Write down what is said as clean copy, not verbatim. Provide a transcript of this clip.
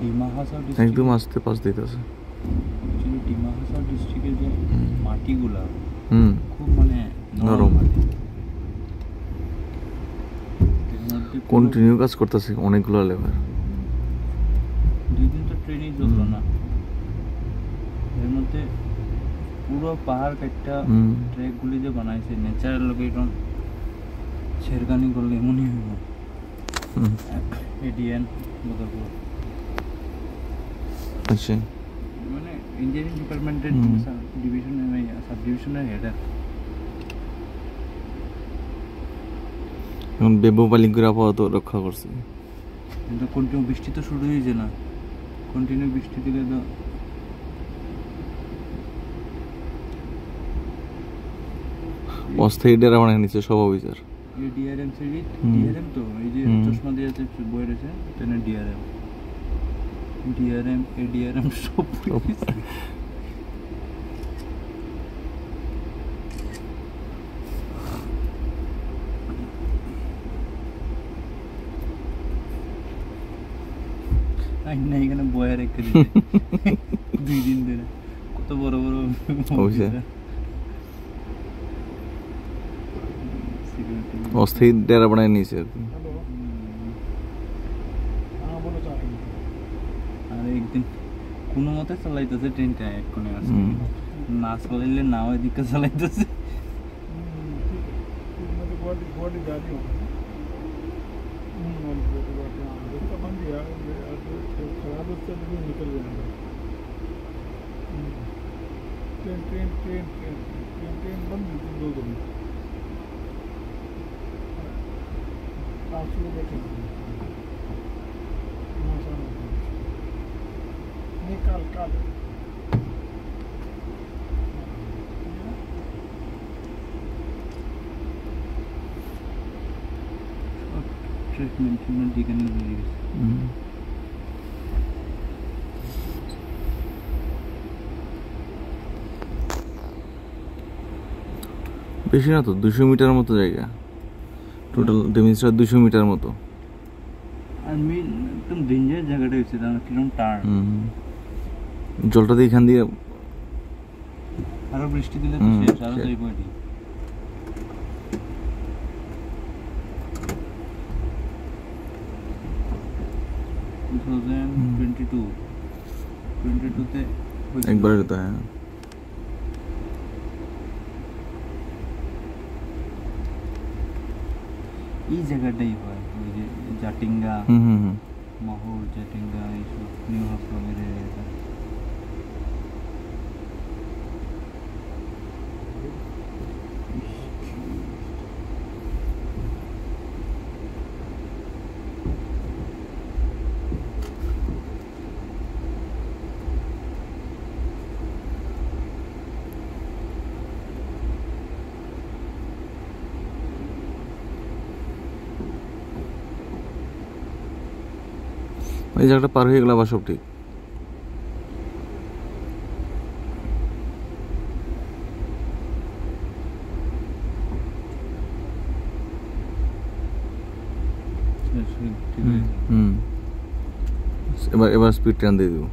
Dima Hasao district একদম আস্তে পাশ দিতেছে। ডিমা হাসাও ডিস্ট্রিক্টের যে মাটিগুলা খুব নরম, কন্টিনিউ কাজ করতেছে অনেকগুলো লেবার। 2 দিন তো ট্রেনই চললো না, এর মধ্যে পুরো পাহাড় কাটটা ট্র্যাকগুলি যে বানাইছে নেচারাল লোকেশন শেরগানি করলে এমনই হইব। এডিএন বদরপুর আচ্ছা, ইঞ্জিনিয়ারিং ডিপার্টমেন্টের ডিভিশনের সাব ডিভিশনের হেডার। এখন বেবু বালিগুড়া আপাতত রক্ষা করছে, কিন্তু কন্টিনিউ বৃষ্টি তো শুরু হয়েছে না, কন্টিনিউ বৃষ্টি দিলে তো অস্থায়ী ডেরা বানায় নিচ্ছে সব অফিসার। ডিআরএম সিরিজ, ডিআরএম তো এই যে চশমা দিয়ে আছে বই রয়েছে তেনে ডিআরএম ডিআরএম এডিআরএম সব না এখানে বয়ে রেখে দিচ্ছে 2 দিন ধরে কত বড় বড় অস্থায়ী ডেরা বানায় নিয়েছে আর কি। আর একদিন কোনো মতে চালাইতেছে ট্রেনটা এক কোণে আসছে, না চালাইলে নাও এদিকে চালাইতেছে। काल ট্রিটমেন্ট দিকে নিয়ে গেছে। বেশি না তো, 200 মিটার মতো জায়গা, টোটাল ডেমিনিস্টার 200 মিটার মতো। আর মেন একদম ডেঞ্জার জায়গাটা হচ্ছে কিরকম টার্ন, জলটা দিয়ে এখান দিয়ে আরো বৃষ্টি দিলে তো শেষ, আরো যাইব এটি। একবারে তো হ্যাঁ, এই জায়গাটাই হয় ওই যে জাটিঙ্গা, মাহুর জাটিঙ্গা এইসব নিউ হাসপাতালের এরিয়াটা। এই জায়গাটা পার হয়ে গেলে আবার সব ঠিক। এবার স্পিড টান দিয়ে দিব।